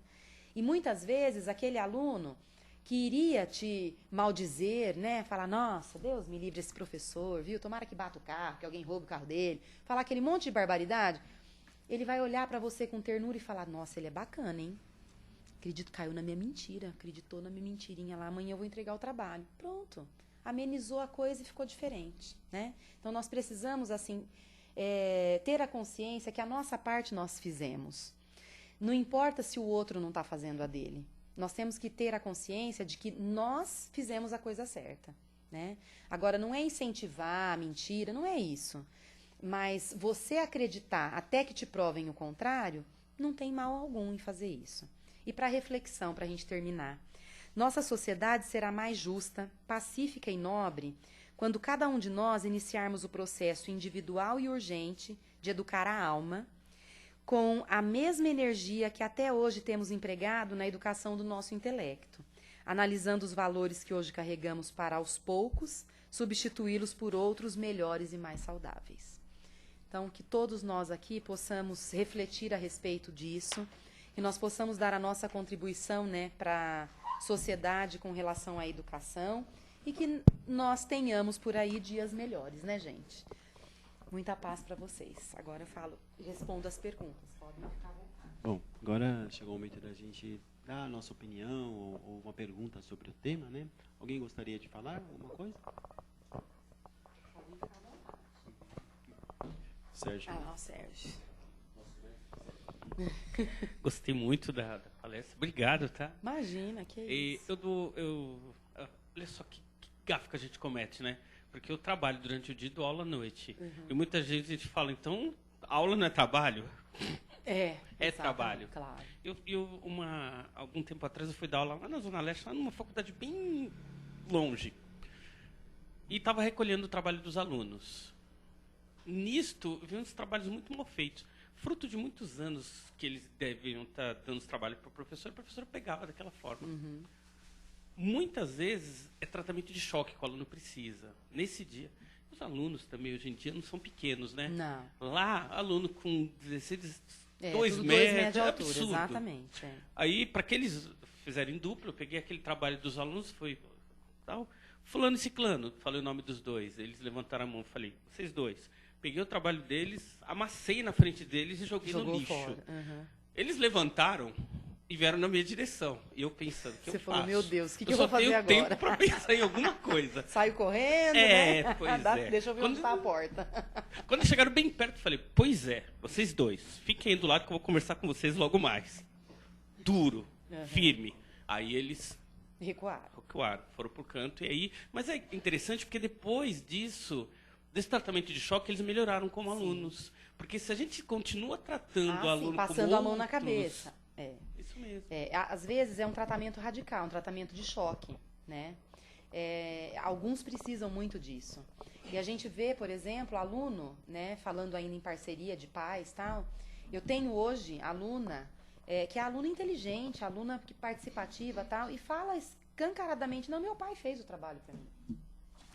E muitas vezes aquele aluno que iria te maldizer, né? Falar, nossa, Deus me livre esse professor, viu? Tomara que bata o carro, que alguém roube o carro dele. Falar aquele monte de barbaridade. Ele vai olhar para você com ternura e falar, nossa, ele é bacana, hein? Acredito, caiu na minha mentira, acreditou na minha mentirinha lá, amanhã eu vou entregar o trabalho. Pronto. Amenizou a coisa e ficou diferente, né? Então, nós precisamos, assim, ter a consciência que a nossa parte nós fizemos. Não importa se o outro não está fazendo a dele. Nós temos que ter a consciência de que nós fizemos a coisa certa, né? Agora, não é incentivar a mentira, não é isso. Mas você acreditar até que te provem o contrário, não tem mal algum em fazer isso. E para reflexão, para a gente terminar. Nossa sociedade será mais justa, pacífica e nobre quando cada um de nós iniciarmos o processo individual e urgente de educar a alma, com a mesma energia que até hoje temos empregado na educação do nosso intelecto, analisando os valores que hoje carregamos para, aos poucos, substituí-los por outros melhores e mais saudáveis. Então, que todos nós aqui possamos refletir a respeito disso, que nós possamos dar a nossa contribuição, né, para a sociedade com relação à educação e que nós tenhamos por aí dias melhores, né, gente? Muita paz para vocês. Agora eu respondo as perguntas. Podem ficar à vontade. Bom, agora chegou o momento da gente dar a nossa opinião ou uma pergunta sobre o tema, né? Alguém gostaria de falar alguma coisa? Podem ficar à vontade. Sérgio. Sérgio. Gostei muito da palestra. Obrigado, tá? Imagina, que isso. Olha só que gafe que a gente comete, né? Porque eu trabalho durante o dia e dou aula à noite. Uhum. E muitas vezes a gente fala, então, aula não é trabalho? É trabalho. Claro. Algum tempo atrás eu fui dar aula lá na Zona Leste, lá numa faculdade bem longe. E estava recolhendo o trabalho dos alunos. Nisto, vi uns trabalhos muito mal feitos. Fruto de muitos anos que eles deviam estar dando os trabalhos para o professor pegava daquela forma. Muitas vezes é tratamento de choque que o aluno precisa. Nesse dia, os alunos também hoje em dia não são pequenos, né? Não. Lá, aluno com 16, 2 metros metros, de é altura, absurdo. exatamente. Aí, para que eles fizerem duplo, eu peguei aquele trabalho dos alunos, foi tal, fulano e ciclano, falei o nome dos dois. Eles levantaram a mão, falei, vocês dois. Peguei o trabalho deles, amassei na frente deles e joguei no lixo. Fora. Eles levantaram e vieram na minha direção. E eu pensando, que Você eu falou, faço? meu Deus, o que eu vou fazer agora? Eu só tenho tempo para pensar em alguma coisa. Saio correndo, né? Pois é. Deixa eu ver onde está a porta. Quando chegaram bem perto, eu falei, pois é, vocês dois, fiquem aí do lado que eu vou conversar com vocês logo mais. Duro, firme. Aí eles recuaram, foram pro canto. E aí, mas é interessante porque depois disso, desse tratamento de choque, eles melhoraram como alunos. Porque se a gente continua tratando o aluno passando como a mão na outros, cabeça. Isso mesmo. Às vezes é um tratamento radical, um tratamento de choque, né? Alguns precisam muito disso. E a gente vê, por exemplo, aluno, né, falando ainda em parceria de pais e tal. Eu tenho hoje aluna, que é aluna inteligente, aluna participativa e tal, e fala escancaradamente, não, meu pai fez o trabalho para mim.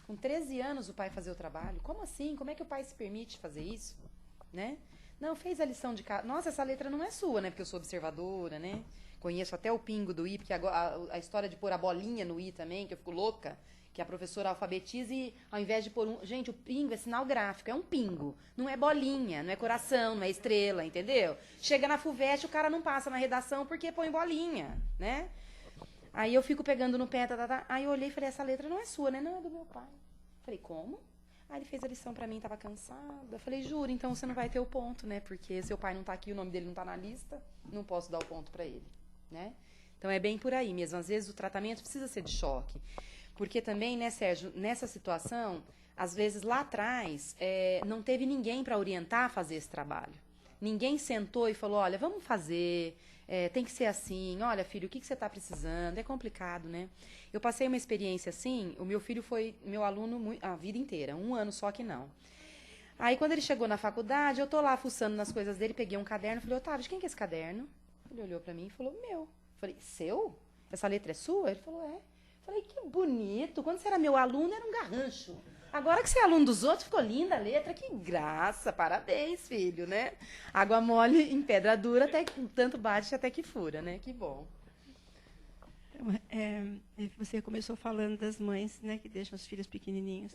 Com 13 anos o pai fazia o trabalho. Como assim? Como é que o pai se permite fazer isso? Né? Não, fez a lição de casa. Nossa, essa letra não é sua, né? Porque eu sou observadora, né? Conheço até o pingo do I, porque a história de pôr a bolinha no I também, que eu fico louca, que a professora alfabetiza e ao invés de pôr um... Gente, o pingo é sinal gráfico, é um pingo. Não é bolinha, não é coração, não é estrela, entendeu? Chega na FUVEST, o cara não passa na redação porque põe bolinha, né? Aí eu fico pegando no pé, aí eu olhei e falei, essa letra não é sua, né? Não, é do meu pai. Falei, como? Aí ele fez a lição pra mim, tava cansada. Eu falei, juro, então você não vai ter o ponto, né? Porque seu pai não tá aqui, o nome dele não tá na lista, não posso dar o ponto pra ele, né? Então é bem por aí mesmo. Às vezes o tratamento precisa ser de choque. Porque também, né, Sérgio, nessa situação, às vezes lá atrás, não teve ninguém para orientar a fazer esse trabalho. Ninguém sentou e falou, olha, vamos fazer, tem que ser assim, olha, filho, o que você está precisando? É complicado, né? Eu passei uma experiência assim, o meu filho foi meu aluno a vida inteira, 1 ano só que não. Aí, quando ele chegou na faculdade, eu tô lá fuçando nas coisas dele, peguei um caderno, falei, Otávio, de quem que é esse caderno? Ele olhou para mim e falou, meu. Falei, seu? Essa letra é sua? Ele falou, é. Falei, que bonito, quando você era meu aluno, era um garrancho. Agora que você é aluno dos outros, ficou linda a letra, que graça, parabéns, filho, né? Água mole em pedra dura, até tanto bate até que fura, né? Que bom. Você começou falando das mães, né, que deixam os filhos pequenininhos.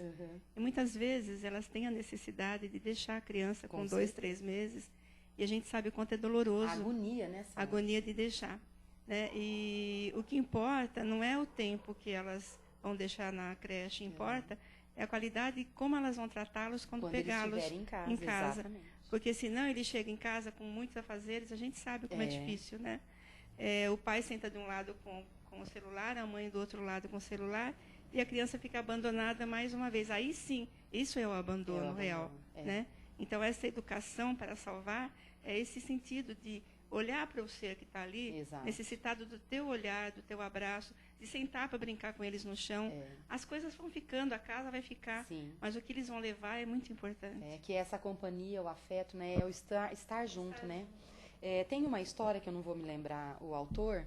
E muitas vezes elas têm a necessidade de deixar a criança com 2, 3 meses, e a gente sabe o quanto é doloroso. A agonia, né? A agonia de deixar. Né? E o que importa não é o tempo que elas vão deixar na creche, importa é a qualidade e como elas vão tratá-los quando pegá-los em casa. Porque senão ele chega em casa com muitos afazeres, a gente sabe como é difícil, né? O pai senta de um lado com o celular, a mãe do outro lado com o celular, e a criança fica abandonada mais uma vez. Aí sim, isso é o abandono real. Né? Então, essa educação para salvar é esse sentido de olhar para o ser que está ali, necessitado do teu olhar, do teu abraço, de sentar para brincar com eles no chão. As coisas vão ficando, a casa vai ficar, mas o que eles vão levar é muito importante. Que é essa companhia, o afeto, né? É o estar junto, né? Tem uma história que eu não vou me lembrar o autor,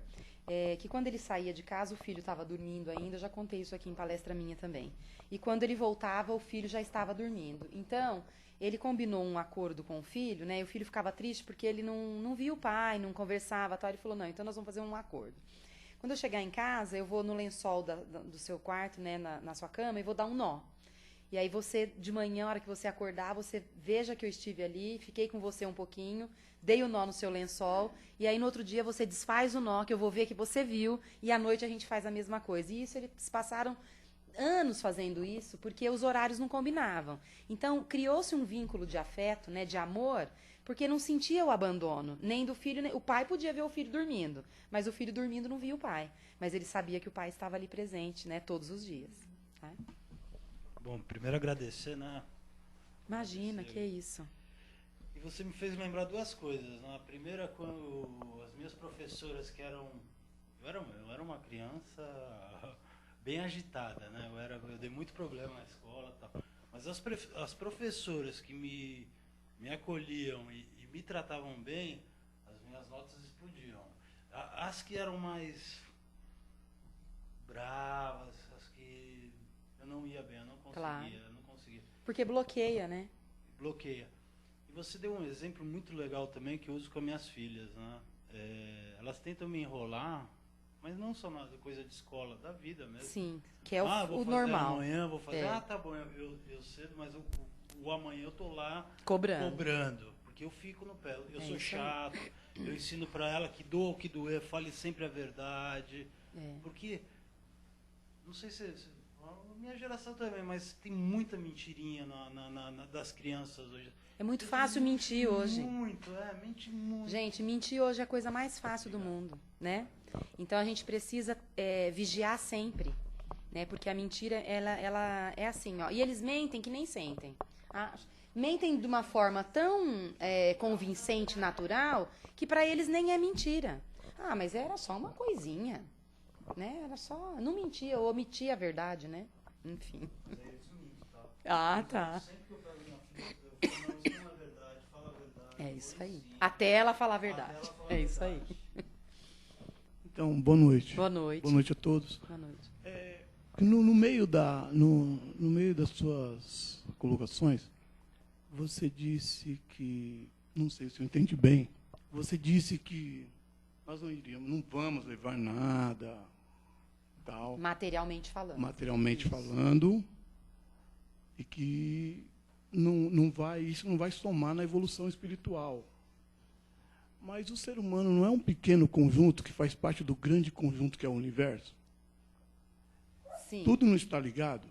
que quando ele saía de casa, o filho estava dormindo ainda, eu já contei isso aqui em palestra minha também. E quando ele voltava, o filho já estava dormindo. Então, ele combinou um acordo com o filho, né? E o filho ficava triste porque ele não via o pai, não conversava, tal. Ele falou, não, então nós vamos fazer um acordo. Quando eu chegar em casa, eu vou no lençol do seu quarto, né, na sua cama, e vou dar um nó. E aí você, de manhã, a hora que você acordar, você veja que eu estive ali, fiquei com você um pouquinho, dei o nó no seu lençol, e aí no outro dia você desfaz o nó, que eu vou ver que você viu, e à noite a gente faz a mesma coisa. E isso eles passaram anos fazendo isso, porque os horários não combinavam. Então, criou-se um vínculo de afeto, né, de amor, porque não sentia o abandono, nem do filho, nem... O pai podia ver o filho dormindo, mas o filho dormindo não via o pai. Mas ele sabia que o pai estava ali presente, né, todos os dias. Tá? Bom, primeiro agradecer, né? Imagina, que é isso. E você me fez lembrar 2 coisas. Né? A primeira, quando as minhas professoras, que eram... Eu era uma criança bem agitada, né? Eu dei muito problema na escola e tal. Mas as professoras que me acolhiam e me tratavam bem, as minhas notas explodiam. As que eram mais bravas, as que eu não ia bem, eu não conseguia, Claro. eu não conseguia. Porque bloqueia, né? Bloqueia. E você deu um exemplo muito legal também que eu uso com as minhas filhas, né? Elas tentam me enrolar, mas não só na coisa de escola, da vida mesmo. Sim, que é vou o fazer normal. Amanhã vou fazer. É. Tá bom, eu cedo, mas o amanhã eu tô lá Cobrando. porque eu fico no pé. Eu É sou isso chato, eu ensino para ela que doa o que doer, fale sempre a verdade. Porque, não sei se minha geração também, mas tem muita mentirinha das crianças hoje. É muito fácil mentir hoje. Mente muito. Gente, mentir hoje é a coisa mais fácil do mundo, né? Então a gente precisa vigiar sempre, né? Porque a mentira, ela é assim, ó. E eles mentem que nem sentem. Mentem de uma forma tão convincente, natural, que para eles nem é mentira. Mas era só uma coisinha, né? Era só... Não mentia, eu omitia a verdade, né? Enfim. Mas aí eles mentem, tá? Tá. Sempre que eu pego minha filha, eu falo, não, isso não é verdade, fala a verdade. É isso aí. Até ela falar a verdade. É isso aí. Então, boa noite. Boa noite. Boa noite a todos. Boa noite. No meio das suas colocações, você disse que, não sei se eu entendi bem, você disse que nós não vamos levar nada, tal, Materialmente falando. materialmente Isso. falando, e que isso não vai somar na evolução espiritual. Mas o ser humano não é um pequeno conjunto que faz parte do grande conjunto que é o universo? Sim. Tudo não está ligado?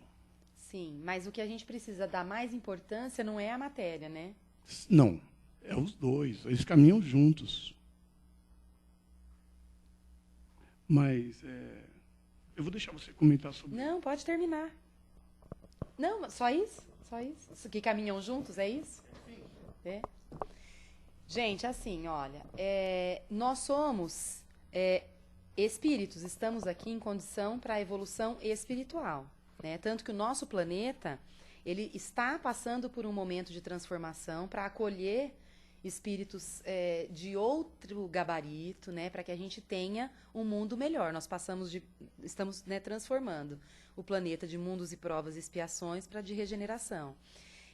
Sim, mas o que a gente precisa dar mais importância não é a matéria, né? Não, é os dois, eles caminham juntos. Mas eu vou deixar você comentar sobre Não, pode terminar. Não, só isso? Só isso? Isso que caminham juntos, é isso? É. Gente, assim, olha, nós somos espíritos, estamos aqui em condição para a evolução espiritual, né? Tanto que o nosso planeta, ele está passando por um momento de transformação para acolher espíritos de outro gabarito, né? Para que a gente tenha um mundo melhor. Nós estamos transformando o planeta de mundos e provas e expiações para de regeneração.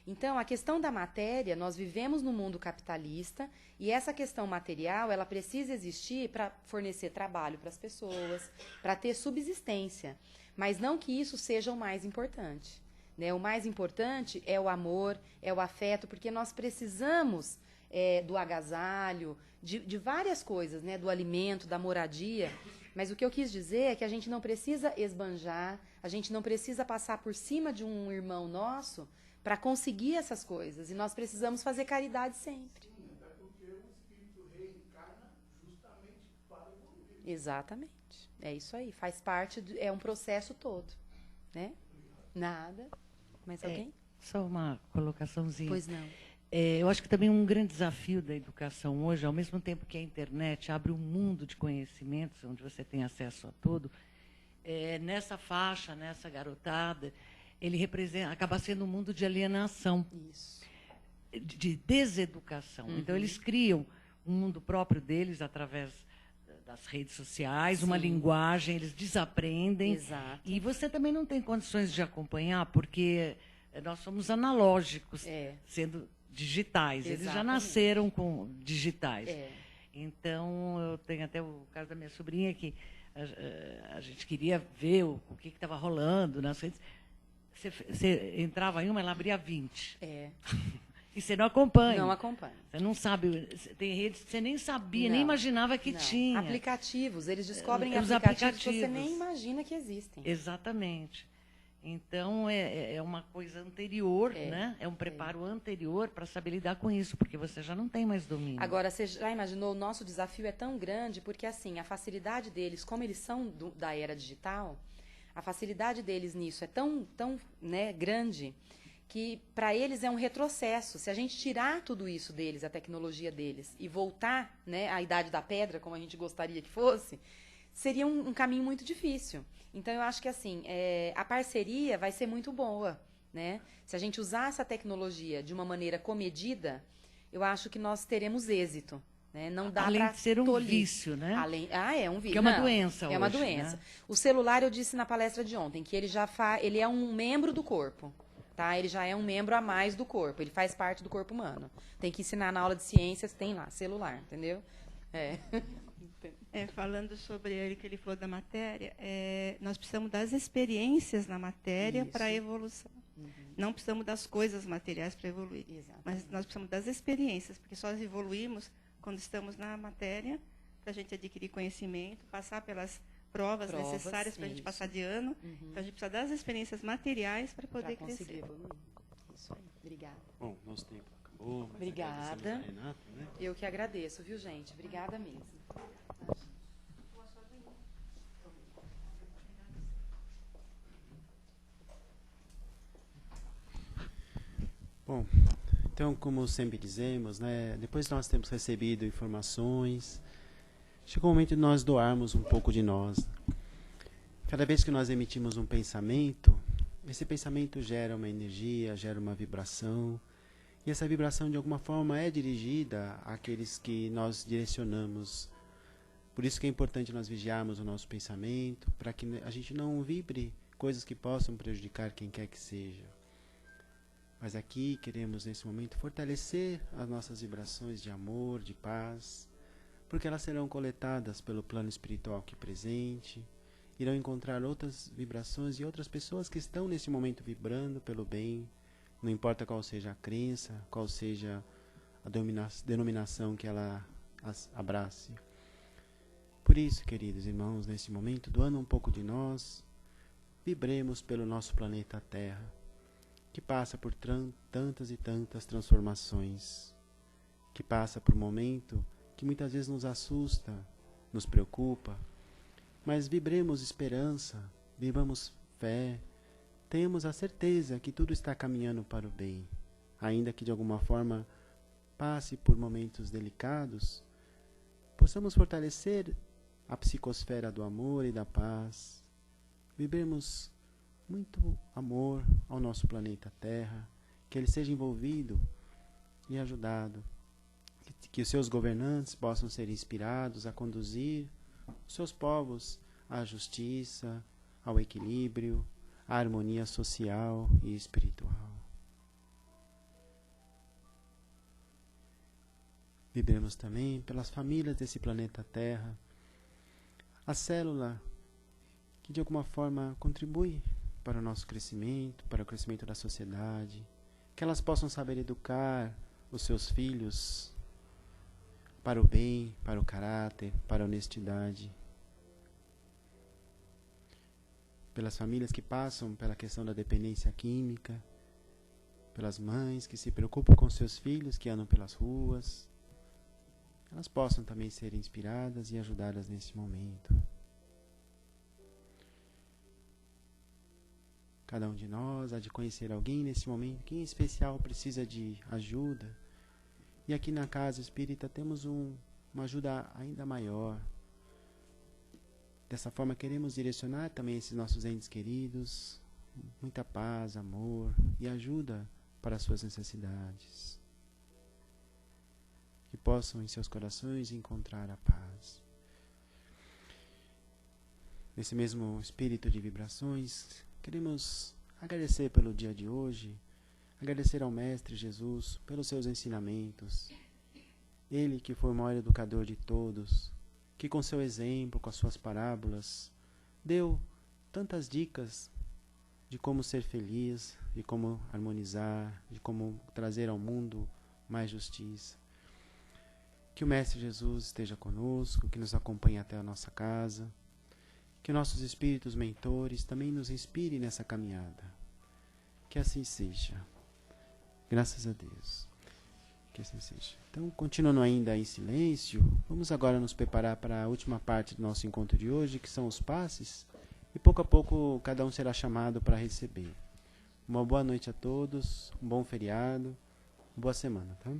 Então, a questão da matéria, nós vivemos no mundo capitalista e essa questão material, ela precisa existir para fornecer trabalho para as pessoas, para ter subsistência, mas não que isso seja o mais importante, né? O mais importante é o amor, é o afeto, porque nós precisamos do agasalho, de várias coisas, né? Do alimento, da moradia, mas o que eu quis dizer é que a gente não precisa esbanjar, a gente não precisa passar por cima de um irmão nosso para conseguir essas coisas. E nós precisamos fazer caridade sempre. Sim, até porque o espírito reencarna justamente para evoluir. Exatamente. É isso aí. Faz parte, é um processo todo. Né? Nada. Mais alguém? Só uma colocaçãozinha. Pois não. Eu acho que também um grande desafio da educação hoje, ao mesmo tempo que a internet abre um mundo de conhecimentos, onde você tem acesso a tudo, nessa faixa, nessa garotada, ele acaba sendo um mundo de alienação, Isso. de deseducação. Uhum. Então, eles criam um mundo próprio deles através das redes sociais, Sim. uma linguagem, eles desaprendem. Exato. E você também não tem condições de acompanhar, porque nós somos analógicos, sendo digitais. Exatamente. Eles já nasceram com digitais. É. Então, eu tenho até o caso da minha sobrinha, que a gente queria ver o que estava rolando nas redes. Você entrava em uma, ela abria 20. E você não acompanha. Não acompanha. Você não sabe. Tem redes que você nem sabia, Não, nem imaginava que não. tinha. Aplicativos. Eles descobrem Os aplicativos que você aplicativos. nem imagina que existem. Exatamente. Então, é uma coisa anterior, né? É um preparo anterior para saber lidar com isso, porque você já não tem mais domínio. Agora, você já imaginou, o nosso desafio é tão grande, porque assim, a facilidade deles, como eles são da era digital, a facilidade deles nisso é tão grande, que para eles é um retrocesso. Se a gente tirar tudo isso deles, a tecnologia deles, e voltar, né, à idade da pedra, como a gente gostaria que fosse, seria um caminho muito difícil. Então, eu acho que assim, a parceria vai ser muito boa, né? Se a gente usar essa tecnologia de uma maneira comedida, eu acho que nós teremos êxito. Né? Não dá Além de ser um vício, né? É um vício. Que é uma doença hoje. É uma doença. Né? O celular, eu disse na palestra de ontem, que ele é um membro do corpo. Tá? Ele já é um membro a mais do corpo. Ele faz parte do corpo humano. Tem que ensinar na aula de ciências, tem lá, celular, entendeu? Falando sobre ele que ele falou da matéria, nós precisamos das experiências na matéria para a evolução. Não precisamos das coisas materiais para evoluir. Exatamente. Mas nós precisamos das experiências, porque só evoluímos quando estamos na matéria, para a gente adquirir conhecimento, passar pelas provas necessárias para a gente passar de ano. Então, a gente precisa das experiências materiais para poder crescer. Evoluir. Isso aí. Obrigada. Bom, nosso tempo acabou. Mas obrigada. Renata, né? Eu que agradeço, viu, gente? Obrigada mesmo. Bom, então, como sempre dizemos, né, depois de nós termos recebido informações, chegou o momento de nós doarmos um pouco de nós. Cada vez que nós emitimos um pensamento, esse pensamento gera uma energia, gera uma vibração, e essa vibração, de alguma forma, é dirigida àqueles que nós direcionamos. Por isso que é importante nós vigiarmos o nosso pensamento, para que a gente não vibre coisas que possam prejudicar quem quer que seja. Mas aqui queremos, nesse momento, fortalecer as nossas vibrações de amor, de paz, porque elas serão coletadas pelo plano espiritual aqui presente, irão encontrar outras vibrações e outras pessoas que estão nesse momento vibrando pelo bem, não importa qual seja a crença, qual seja a denominação que ela as abrace. Por isso, queridos irmãos, nesse momento, doando um pouco de nós, vibremos pelo nosso planeta Terra, que passa por tantas e tantas transformações, que passa por um momento que muitas vezes nos assusta, nos preocupa, mas vibremos esperança, vivamos fé, tenhamos a certeza que tudo está caminhando para o bem, ainda que de alguma forma passe por momentos delicados, possamos fortalecer a psicosfera do amor e da paz, vibremos muito amor ao nosso planeta Terra, que ele seja envolvido e ajudado, que os seus governantes possam ser inspirados a conduzir os seus povos à justiça, ao equilíbrio, à harmonia social e espiritual. Vibremos também pelas famílias desse planeta Terra, a célula que de alguma forma contribui para o nosso crescimento, para o crescimento da sociedade, que elas possam saber educar os seus filhos para o bem, para o caráter, para a honestidade. Pelas famílias que passam pela questão da dependência química, pelas mães que se preocupam com seus filhos que andam pelas ruas, elas possam também ser inspiradas e ajudadas nesse momento. Cada um de nós há de conhecer alguém nesse momento que em especial precisa de ajuda. E aqui na Casa Espírita temos uma ajuda ainda maior. Dessa forma queremos direcionar também esses nossos entes queridos, muita paz, amor e ajuda para as suas necessidades. Que possam em seus corações encontrar a paz. Nesse mesmo espírito de vibrações, queremos agradecer pelo dia de hoje, agradecer ao Mestre Jesus pelos seus ensinamentos. Ele que foi o maior educador de todos, que com seu exemplo, com as suas parábolas, deu tantas dicas de como ser feliz, de como harmonizar, de como trazer ao mundo mais justiça. Que o Mestre Jesus esteja conosco, que nos acompanhe até a nossa casa, que nossos espíritos mentores também nos inspirem nessa caminhada. Que assim seja. Graças a Deus. Que assim seja. Então, continuando ainda em silêncio, vamos agora nos preparar para a última parte do nosso encontro de hoje, que são os passes, e pouco a pouco cada um será chamado para receber. Uma boa noite a todos, um bom feriado, boa semana, tá?